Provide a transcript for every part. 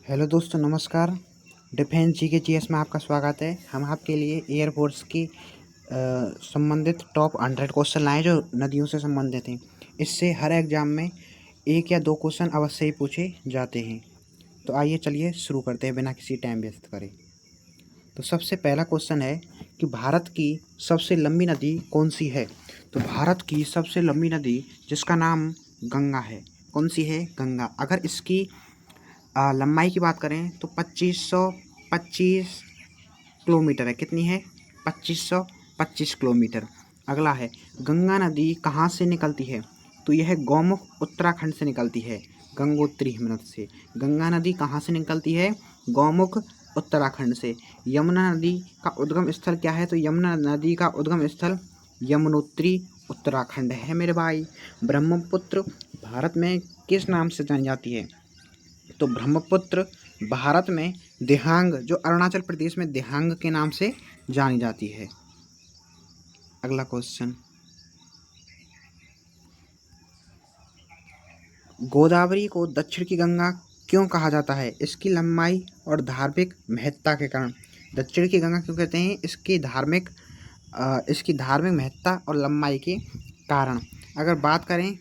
Hello दोस्तों, नमस्कार। Defence GK GS में आपका स्वागत है। हम आपके लिए एयरफोर्स की संबंधित टॉप 100 क्वेश्चन लाए जो नदियों से संबंधित हैं। इससे हर एग्जाम में 1 या 2 क्वेश्चन अवश्य ही पूछे जाते हैं। तो आइए चलिए शुरू करते हैं बिना किसी टाइम वेस्ट करे। तो सबसे पहला क्वेश्चन है कि भारत की सबसे लंबी नदी कौन सी है। तो भारत की सबसे लंबी नदी जिसका नाम गंगा है, कौन सी है? गंगा। अगर इसकी लंबाई की बात करें तो 2525 किलोमीटर है। कितनी है? 2525 किलोमीटर। अगला है, गंगा नदी कहाँ से निकलती है? तो यह गौमुख उत्तराखंड से निकलती है, गंगोत्री हिमनद से। गंगा नदी कहाँ से निकलती है? गौमुख उत्तराखंड से। यमुना नदी का उद्गम स्थल क्या है? तो यमुना नदी का उद्गम स्थल यमुनोत्री उत्तराखंड है मेरे भाई। ब्रह्मपुत्र भारत में किस नाम से जानी जाती है? तो ब्रह्मपुत्र भारत में दिहांग, जो अरुणाचल प्रदेश में दिहांग के नाम से जानी जाती है। अगला क्वेश्चन, गोदावरी को दक्षिण की गंगा क्यों कहा जाता है? इसकी लंबाई और धार्मिक महत्ता के कारण। दक्षिण की गंगा क्यों कहते हैं? इसकी धार्मिक महत्ता और लंबाई के कारण। अगर बात करें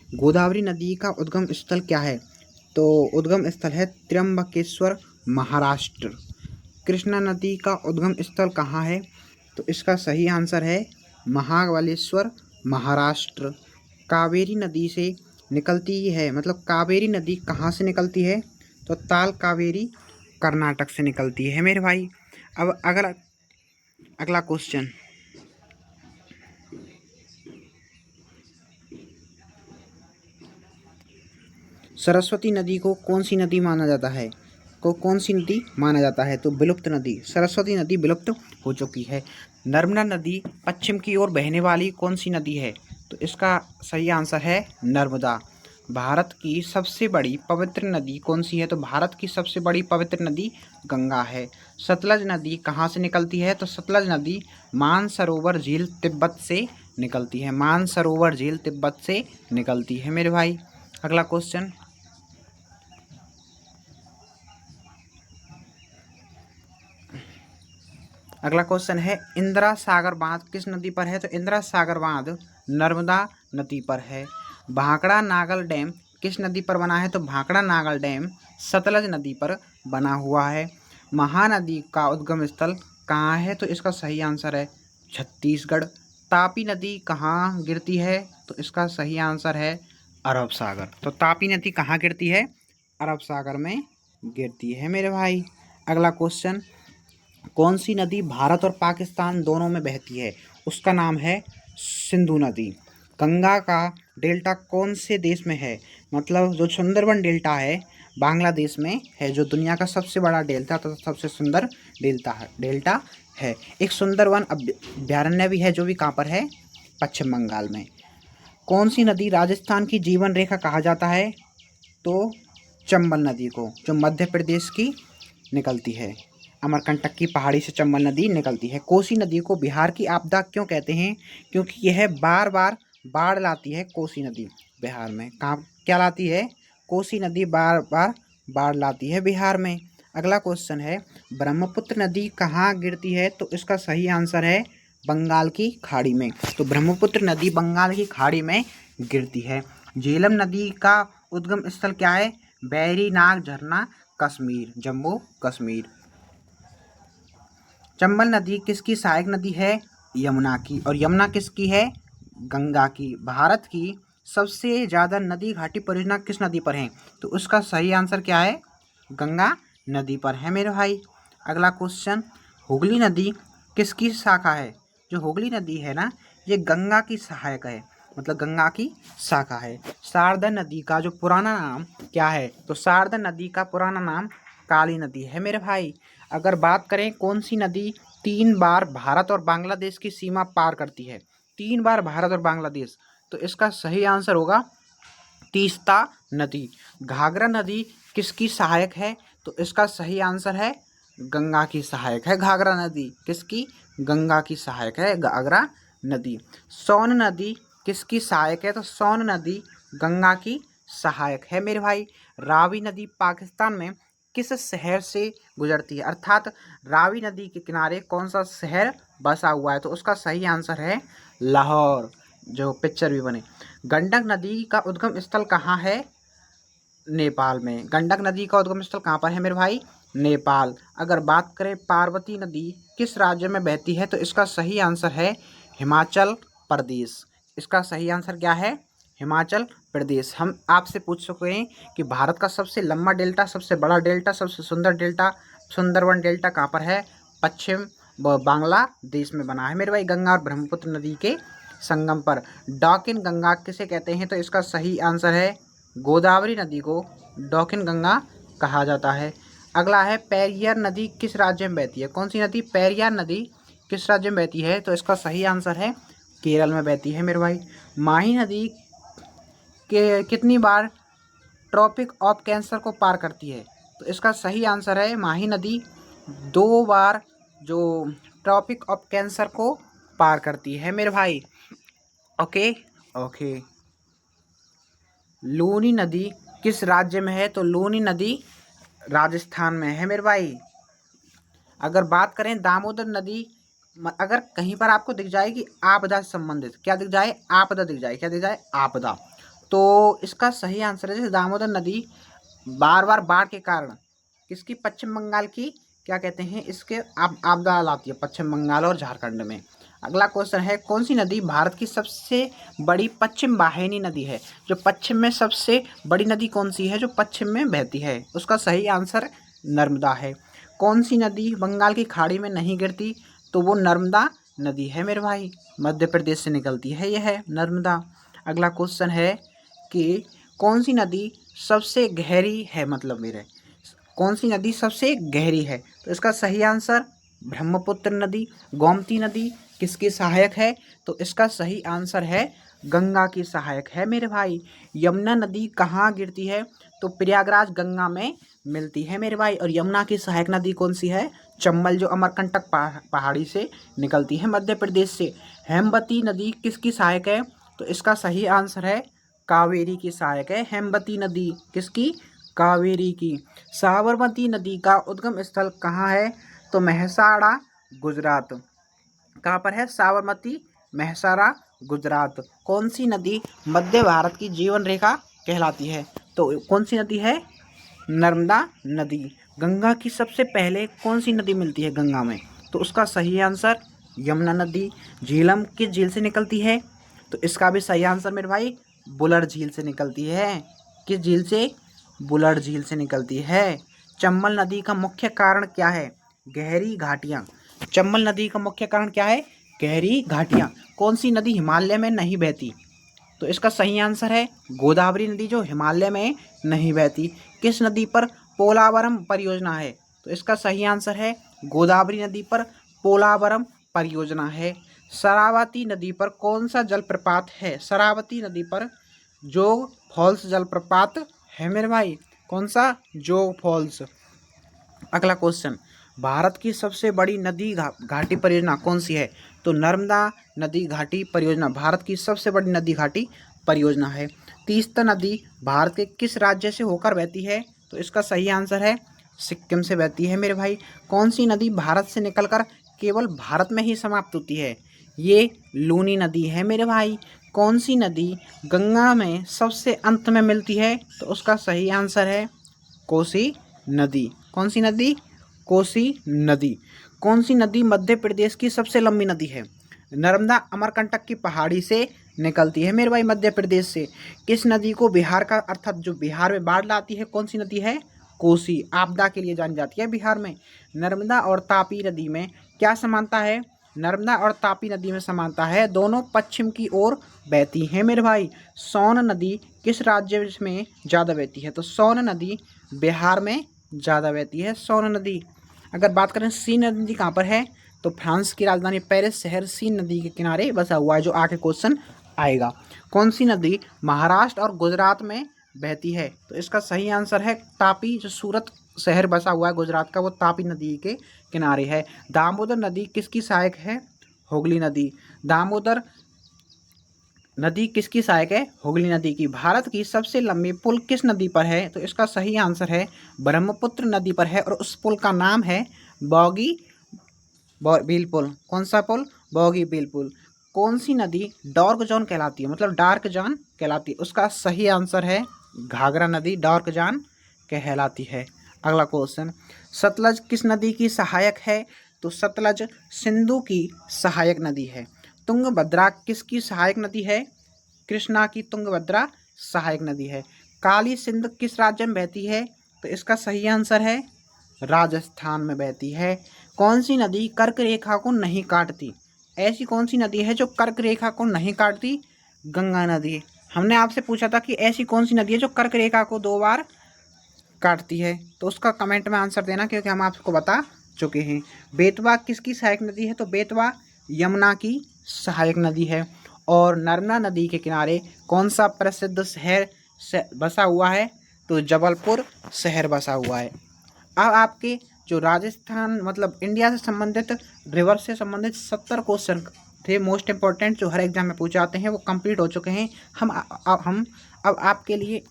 गोदावरी नदी का उद्गम स्थल क्या है? तो उद्गम स्थल है त्र्यंबकेश्वर, महाराष्ट्र। कृष्णा नदी का उद्गम स्थल कहाँ है? तो इसका सही आंसर है महाबलेश्वर, महाराष्ट्र। कावेरी नदी से निकलती है, मतलब कावेरी नदी कहाँ से निकलती है? तो ताल कावेरी कर्नाटक से निकलती है मेरे भाई। अब अगला क्वेश्चन, सरस्वती नदी को कौन सी नदी माना जाता है? कौन सी नदी माना जाता है? तो विलुप्त नदी। सरस्वती नदी विलुप्त हो चुकी है। नर्मदा नदी पश्चिम की ओर बहने वाली कौन सी नदी है? तो इसका सही आंसर है नर्मदा। भारत की सबसे बड़ी पवित्र नदी कौन सी है? तो भारत की सबसे बड़ी पवित्र नदी गंगा है। सतलज नदी कहाँ से निकलती है? तो सतलज नदी मानसरोवर झील तिब्बत से निकलती है। मानसरोवर झील तिब्बत से निकलती है मेरे भाई। अगला क्वेश्चन, है इंदिरा सागर बांध किस नदी पर है? तो इंदिरा सागर बांध नर्मदा नदी पर है। भाखड़ा नागल डैम किस नदी पर बना है? तो भाखड़ा नागल डैम सतलज नदी पर बना हुआ है। महानदी का उद्गम स्थल कहाँ है? तो इसका सही आंसर है छत्तीसगढ़। तापी नदी कहाँ गिरती है? तो इसका सही आंसर है अरब सागर। तो तापी नदी कहाँ गिरती है? अरब सागर में गिरती है मेरे भाई। अगला क्वेश्चन, कौन सी नदी भारत और पाकिस्तान दोनों में बहती है? उसका नाम है सिंधु नदी। गंगा का डेल्टा कौन से देश में है? मतलब जो सुंदरबन डेल्टा है बांग्लादेश में है, जो दुनिया का सबसे बड़ा डेल्टा तथा सबसे सुंदर डेल्टा है। एक सुंदरवन अभ्यारण्य भी है जो भी कहाँ पर है? पश्चिम बंगाल में। कौन सी नदी राजस्थान की जीवन रेखा कहा जाता है? तो चंबल नदी को, जो मध्य प्रदेश की निकलती है। अमरकंटक की पहाड़ी से चंबल नदी निकलती है। कोसी नदी को बिहार की आपदा क्यों कहते हैं? क्योंकि यह बार बार बाढ़ लाती है। कोसी नदी बिहार में कहाँ क्या लाती है? कोसी नदी बार बार बाढ़ लाती है बिहार में। अगला क्वेश्चन है, ब्रह्मपुत्र नदी कहाँ गिरती है? तो इसका सही आंसर है बंगाल की खाड़ी में। तो ब्रह्मपुत्र नदी बंगाल की खाड़ी में गिरती है। झेलम नदी का उद्गम स्थल क्या है? बैरीनाग झरना, कश्मीर, जम्मू कश्मीर। चंबल नदी किसकी सहायक नदी है? यमुना की। और यमुना किसकी है? गंगा की। भारत की सबसे ज़्यादा नदी घाटी परियोजना किस नदी पर है? तो उसका सही आंसर क्या है? गंगा नदी पर है मेरे भाई। अगला क्वेश्चन, हुगली नदी किसकी शाखा है? जो हुगली नदी है ना, ये गंगा की सहायक है, मतलब गंगा की शाखा है। शारदा नदी का जो पुराना नाम क्या है? तो शारदा नदी का पुराना नाम काली नदी है मेरे भाई। अगर बात करें कौन सी नदी 3 बार भारत और बांग्लादेश की सीमा पार करती है? 3 बार भारत और बांग्लादेश, तो इसका सही आंसर होगा तीस्ता नदी। घाघरा नदी किसकी सहायक है? तो इसका सही आंसर है गंगा की सहायक है। घाघरा नदी किसकी? गंगा की सहायक है घाघरा नदी। सोन नदी किसकी सहायक है? तो सोन नदी गंगा की सहायक है मेरे भाई। रावी नदी पाकिस्तान में किस शहर से गुजरती है, अर्थात रावी नदी के किनारे कौन सा शहर बसा हुआ है, तो उसका सही आंसर है लाहौर, जो पिक्चर भी बने। गंडक नदी का उद्गम स्थल कहाँ है, नेपाल में। गंडक नदी का उद्गम स्थल कहाँ पर है मेरे भाई, नेपाल। अगर बात करें पार्वती नदी किस राज्य में बहती है, तो इसका सही आंसर है हिमाचल प्रदेश। इसका सही आंसर क्या है, हिमाचल प्रदेश। हम आपसे पूछ चुके हैं कि भारत का सबसे लंबा डेल्टा, सबसे बड़ा डेल्टा, सबसे सुंदर डेल्टा, सुंदरवन डेल्टा कहाँ पर है, पश्चिम बांग्लादेश में बना है मेरे भाई, गंगा और ब्रह्मपुत्र नदी के संगम पर। डॉकिन गंगा किसे कहते हैं, तो इसका सही आंसर है गोदावरी नदी को डॉकिन गंगा कहा जाता है। अगला है पेरियार नदी किस राज्य में बहती है, कौन सी नदी, पेरियार नदी किस राज्य में बहती है, तो इसका सही आंसर है केरल में बहती है मेरे भाई। माही नदी के कितनी बार ट्रॉपिक ऑफ कैंसर को पार करती है, तो इसका सही आंसर है माही नदी 2 बार जो ट्रॉपिक ऑफ कैंसर को पार करती है मेरे भाई। Okay okay. लूनी नदी किस राज्य में है, तो लूनी नदी राजस्थान में है मेरे भाई। अगर बात करें दामोदर नदी, अगर कहीं पर आपको दिख जाए कि आपदा से संबंधित, क्या दिख जाए, आपदा दिख जाए, क्या दिख जाए, आपदा, तो इसका सही आंसर है जैसे दामोदर नदी बार बार बाढ़ के कारण किसकी, पश्चिम बंगाल की, क्या कहते हैं इसके, आपदा लाती है पश्चिम बंगाल और झारखंड में। अगला क्वेश्चन है कौन सी नदी भारत की सबसे बड़ी पश्चिम वाहिनी नदी है, जो पश्चिम में सबसे बड़ी नदी कौन सी है जो पश्चिम में बहती है, उसका सही आंसर नर्मदा है। कौन सी नदी बंगाल की खाड़ी में नहीं गिरती, तो वो नर्मदा नदी है मेरे भाई, मध्य प्रदेश से निकलती है, यह है नर्मदा। अगला क्वेश्चन है कि कौन सी नदी सबसे गहरी है, मतलब मेरे कौन सी नदी सबसे गहरी है, तो इसका सही आंसर ब्रह्मपुत्र नदी। गोमती नदी किसकी सहायक है, तो इसका सही आंसर है गंगा की सहायक है मेरे भाई। यमुना नदी कहाँ गिरती है, तो प्रयागराज गंगा में मिलती है मेरे भाई। और यमुना की सहायक नदी कौन सी है, चंबल, जो अमरकंटक पहाड़ी से निकलती है मध्य प्रदेश से। हेमवती नदी किसकी सहायक है, तो इसका सही आंसर है कावेरी की सहायक है हेमवती नदी, किसकी, कावेरी की। साबरमती नदी का उद्गम स्थल कहाँ है, तो मेहसाणा गुजरात। कहाँ पर है, साबरमती मेहसाणा गुजरात। कौन सी नदी मध्य भारत की जीवन रेखा कहलाती है, तो कौन सी नदी है, नर्मदा नदी। गंगा की सबसे पहले कौन सी नदी मिलती है गंगा में, तो उसका सही आंसर यमुना नदी। झीलम किस झील से निकलती है, तो इसका भी सही आंसर मेरे भाई बुलर झील से निकलती है। किस झील से, बुलर झील से निकलती है। चंबल नदी का मुख्य कारण क्या है, गहरी घाटियाँ। चंबल नदी का मुख्य कारण क्या है, गहरी घाटियाँ। कौन सी नदी हिमालय में नहीं बहती, तो इसका सही आंसर है गोदावरी नदी, जो हिमालय में नहीं बहती। किस नदी पर पोलावरम परियोजना है, तो इसका सही आंसर है गोदावरी नदी पर पोलावरम परियोजना है। शरावती नदी पर कौन सा जलप्रपात है, शरावती नदी पर जोग फॉल्स जलप्रपात है मेरे भाई, कौन सा, जोग फॉल्स। अगला क्वेश्चन, भारत की सबसे बड़ी नदी घाटी परियोजना कौन सी है, तो नर्मदा नदी घाटी परियोजना भारत की सबसे बड़ी नदी घाटी परियोजना है। तीस्ता नदी भारत के किस राज्य से होकर बहती है, तो इसका सही आंसर है सिक्किम से बहती है मेरे भाई। कौन सी नदी भारत से निकलकर केवल भारत में ही समाप्त होती है, ये लूनी नदी है मेरे भाई। कौन सी नदी गंगा में सबसे अंत में मिलती है, तो उसका सही आंसर है कोसी नदी। कौन सी नदी, कोसी नदी। कौन सी नदी मध्य प्रदेश की सबसे लंबी नदी है, नर्मदा अमरकंटक की पहाड़ी से निकलती है मेरे भाई मध्य प्रदेश से। किस नदी को बिहार का, अर्थात जो बिहार में बाढ़ लाती है, कौन सी नदी है, कोसी, आपदा के लिए जानी जाती है बिहार में। नर्मदा और तापी नदी में क्या समानता है, नर्मदा और तापी नदी में समानता है, दोनों पश्चिम की ओर बहती हैं मेरे भाई। सोन नदी किस राज्य में ज़्यादा बहती है, तो सोन नदी बिहार में ज़्यादा बहती है सोन नदी। अगर बात करें सीन नदी कहाँ पर है, तो फ्रांस की राजधानी पेरिस शहर सीन नदी के किनारे बसा हुआ है, जो आगे क्वेश्चन आएगा। कौन सी नदी महाराष्ट्र और गुजरात में बहती है, तो इसका सही आंसर है तापी, जो सूरत शहर बसा हुआ है गुजरात का, वो तापी नदी के किनारे है। दामोदर नदी किसकी सहायक है, हुगली नदी। दामोदर नदी किसकी सहायक है? हुगली नदी की। भारत की सबसे लंबी पुल किस नदी पर है? तो इसका सही आंसर है ब्रह्मपुत्र नदी पर है और उस पुल का नाम है बॉगी बील पुल। कौन सा पुल? बॉगी बील पुल। कौन सी नदी डॉर्क जॉन कहलाती है, मतलब डार्क जॉन कहलाती है? उसका सही आंसर है घाघरा नदी डार्क जॉन कहलाती है। अगला क्वेश्चन, सतलज किस नदी की सहायक है? तो सतलज सिंधु की सहायक नदी है। तुंगभद्रा किसकी सहायक नदी है? कृष्णा की तुंगभद्रा सहायक नदी है। काली सिंध किस राज्य में बहती है? तो इसका सही आंसर है राजस्थान में बहती है। कौन सी नदी कर्क रेखा को नहीं काटती? ऐसी कौन सी नदी है जो कर्क रेखा को नहीं काटती? गंगा नदी। हमने आपसे पूछा था कि ऐसी कौन सी नदी है जो कर्क रेखा को 2 बार काटती है, तो उसका कमेंट में आंसर देना क्योंकि हम आपको बता चुके हैं। बेतवा किसकी सहायक नदी है? तो बेतवा यमुना की सहायक नदी है। और नर्मदा नदी के किनारे कौन सा प्रसिद्ध शहर बसा हुआ है? तो जबलपुर शहर बसा हुआ है। अब आपके जो राजस्थान मतलब इंडिया से संबंधित रिवर से संबंधित 70 क्वेश्चन थे मोस्ट इंपॉर्टेंट जो हर एग्जाम में पूछे जाते हैं वो कंप्लीट हो चुके हैं। हम अब आपके लिए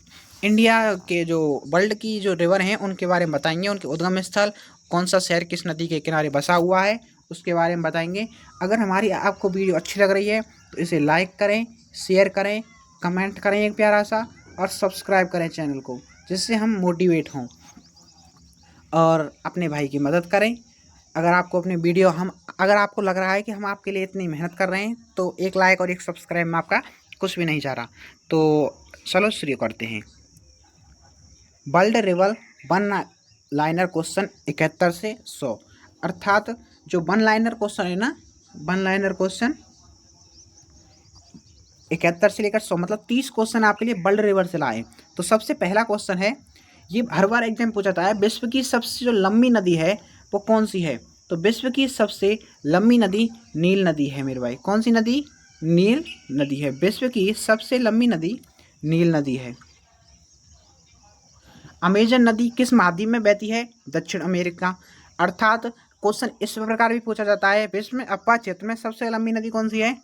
इंडिया के जो वर्ल्ड की जो रिवर हैं उनके बारे में बताएंगे, उनके उद्गम स्थल, कौन सा शहर किस नदी के किनारे बसा हुआ है उसके बारे में बताएंगे। अगर हमारी आपको वीडियो अच्छी लग रही है तो इसे लाइक करें, शेयर करें, कमेंट करें एक प्यारा सा, और सब्सक्राइब करें चैनल को, जिससे हम मोटिवेट हों और अपने भाई की मदद करें। अगर आपको अपनी वीडियो अगर आपको लग रहा है कि हम आपके लिए इतनी मेहनत कर रहे हैं तो एक लाइक और एक सब्सक्राइब में आपका कुछ भी नहीं जा रहा। तो चलो शुरू करते हैं। World river one liner question 71 से 100, अर्थात जो वन लाइनर क्वेश्चन है ना, वन लाइनर क्वेश्चन 71 से लेकर 100 मतलब 30 क्वेश्चन आपके लिए वर्ल्ड रिवर से लाए। तो सबसे पहला क्वेश्चन है, ये हर बार एग्जाम पूछा जाता है, विश्व की सबसे जो लंबी नदी है वो कौन सी है? तो विश्व की सबसे लंबी नदी नील नदी है मेरे भाई। कौन सी नदी? नील नदी है। विश्व की सबसे लंबी नदी नील नदी है। अमेजन नदी किस महाद्वीप में बहती है? दक्षिण अमेरिका। अर्थात क्वेश्चन इस प्रकार भी पूछा जाता है, विश्व में अप्पा क्षेत्र में सबसे लंबी नदी कौन सी है?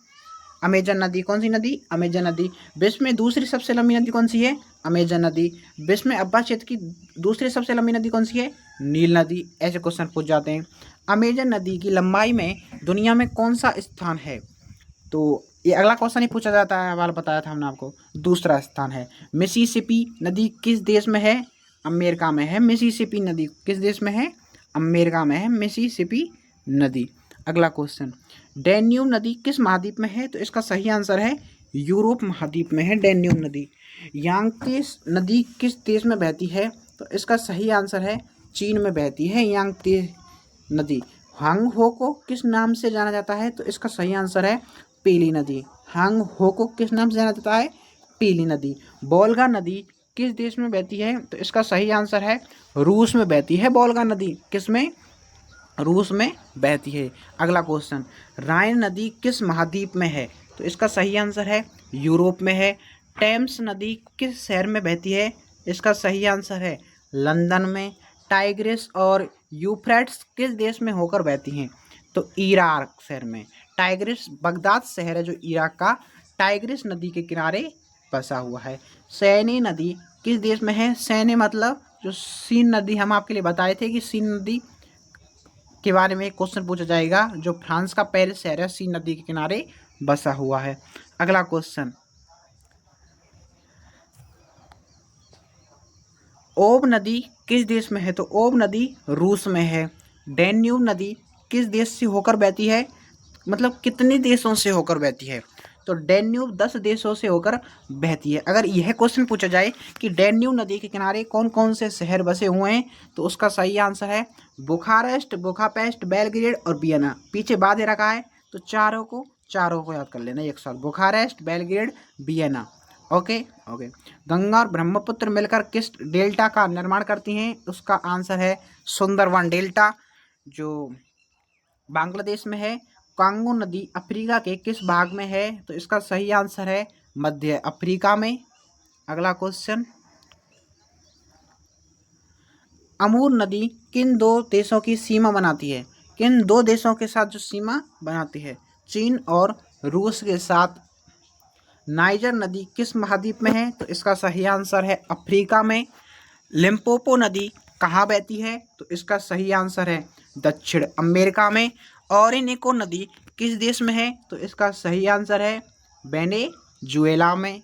अमेजन नदी। कौन सी नदी? अमेजन नदी। विश्व में दूसरी सबसे लंबी नदी कौन सी है? अमेजन नदी। विश्व में अब्बा क्षेत्र की दूसरी सबसे लंबी नदी कौन सी है? नील नदी। ऐसे क्वेश्चन पूछ जाते हैं। अमेजन नदी की लंबाई में दुनिया में कौन सा स्थान है? तो ये अगला क्वेश्चन ही पूछा जाता है, सवाल बताया था हमने आपको। दूसरा स्थान है। मिसिसिपी नदी किस देश में है? अमेरिका में है। मिसिसिपी नदी किस देश में है? अमेरिका में है मिसिसिपी नदी। अगला क्वेश्चन, डैन्यूब नदी किस महाद्वीप में है? तो इसका सही आंसर है यूरोप महाद्वीप में है डैन्यूब नदी। यांगत्से नदी किस देश में बहती है? तो इसका सही आंसर है चीन में बहती है यांगत्से नदी। हांग हो को किस नाम से जाना जाता है? तो इसका सही आंसर है पीली नदी। हांग हो को किस नाम से जाना जाता है? पीली नदी। वोल्गा नदी किस देश में बहती है? तो इसका सही आंसर है रूस में बहती है वोल्गा नदी। किस में? रूस में बहती है। अगला क्वेश्चन, राइन नदी किस महाद्वीप में है? तो इसका सही आंसर है यूरोप में है। टेम्स नदी किस शहर में बहती है? इसका सही आंसर है लंदन में। टाइग्रिस और यूफ्रेट्स किस देश में होकर बहती हैं? तो इराक शहर में। टाइग्रिस बगदाद शहर है जो इराक का, टाइग्रिस नदी के किनारे बसा हुआ है। सैनी नदी किस देश में है? सैनी मतलब जो सीन नदी, हम आपके लिए बताए थे कि सीन नदी के बारे में एक क्वेश्चन पूछा जाएगा, जो फ्रांस का पेरिस शहर है सीन नदी के किनारे बसा हुआ है। अगला क्वेश्चन, ओब नदी किस देश में है? तो ओब नदी रूस में है। डैन्यूब नदी किस देश से होकर बहती है? मतलब कितने देशों से होकर बहती है? तो डैन्यूब 10 देशों से होकर बहती है। अगर यह क्वेश्चन पूछा जाए कि डैन्यूब नदी के किनारे कौन कौन से शहर बसे हुए हैं, तो उसका सही आंसर है बुखारेस्ट, बुखापेस्ट, बेलग्रेड और वियना। पीछे बाद रखा है तो चारों को याद कर लेना एक साथ, Bucharest, Belgrade, Vienna. Okay okay. Ganga और ब्रह्मपुत्र मिलकर किस डेल्टा का निर्माण करती हैं? उसका आंसर है सुंदरवन डेल्टा, जो बांग्लादेश में है। कांगो नदी अफ्रीका के किस भाग में है? तो इसका सही आंसर है मध्य अफ्रीका में। अगला क्वेश्चन, अमूर नदी किन 2 देशों की सीमा बनाती है? किन 2 देशों के साथ जो सीमा बनाती है? चीन और रूस के साथ नाइजर नदी किस महाद्वीप में है? तो इसका सही आंसर है अफ्रीका में। लिम्पोपो नदी कहाँ बहती है? तो इसका सही आंसर है दक्षिण अमेरिका में। ओरिनोको नदी किस देश में है? तो इसका सही आंसर है वेनेजुएला में।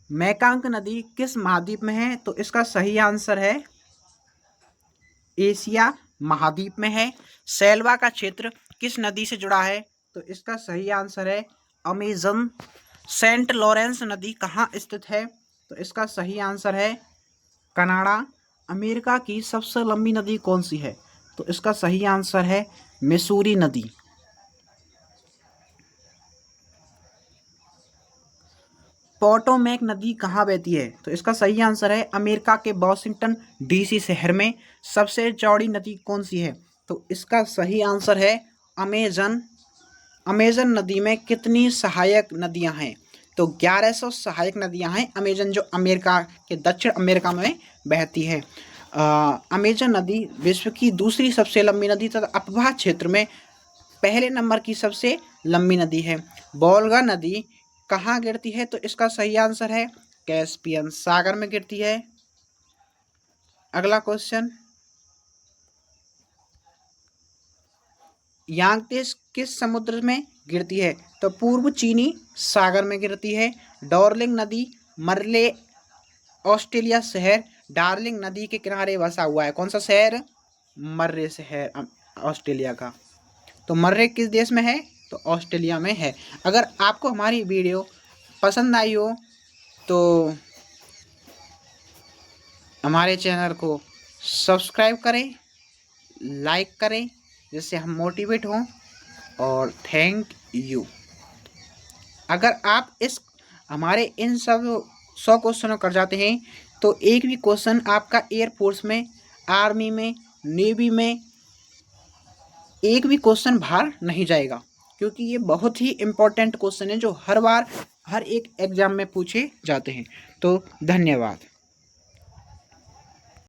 मेकांग नदी किस महाद्वीप में है? तो इसका सही आंसर है एशिया महाद्वीप में है। सेल्वा का क्षेत्र किस नदी से जुड़ा है? तो इसका सही आंसर है अमेजन। सेंट लॉरेंस नदी कहाँ स्थित है? तो इसका सही आंसर है कनाडा। अमेरिका की सबसे लंबी नदी कौन सी है? तो इसका सही आंसर है मिसूरी नदी। पोटोमैक नदी कहाँ बहती है? तो इसका सही आंसर है अमेरिका के वॉशिंगटन डीसी शहर में। सबसे चौड़ी नदी कौन सी है? तो इसका सही आंसर है अमेजन। अमेजन नदी में कितनी सहायक नदियां हैं? तो 1100 सहायक नदियां हैं अमेजन, जो अमेरिका के दक्षिण अमेरिका में बहती है। अमेजन नदी विश्व की दूसरी सबसे लंबी नदी तथा अपवाह क्षेत्र में पहले नंबर की सबसे लंबी नदी है। वोल्गा नदी कहाँ गिरती है? तो इसका सही आंसर है कैस्पियन सागर में गिरती है। अगला क्वेश्चन, यांगत्से किस समुद्र में गिरती है? तो पूर्व चीनी सागर में गिरती है। डार्लिंग नदी मर्ले ऑस्ट्रेलिया शहर डार्लिंग नदी के किनारे बसा हुआ है। कौन सा शहर? मर्रे शहर ऑस्ट्रेलिया का। तो मर्रे किस देश में है? तो ऑस्ट्रेलिया में है। अगर आपको हमारी वीडियो पसंद आई हो तो हमारे चैनल को सब्सक्राइब करें, लाइक करें, जिससे हम मोटिवेट हों। और थैंक यू। अगर आप इस हमारे इन सब 100 क्वेश्चनों कर जाते हैं तो एक भी क्वेश्चन आपका एयरफोर्स में, आर्मी में, नेवी में एक भी क्वेश्चन बाहर नहीं जाएगा, क्योंकि ये बहुत ही इम्पोर्टेंट क्वेश्चन है जो हर बार हर एक एग्जाम में पूछे जाते हैं। तो धन्यवाद।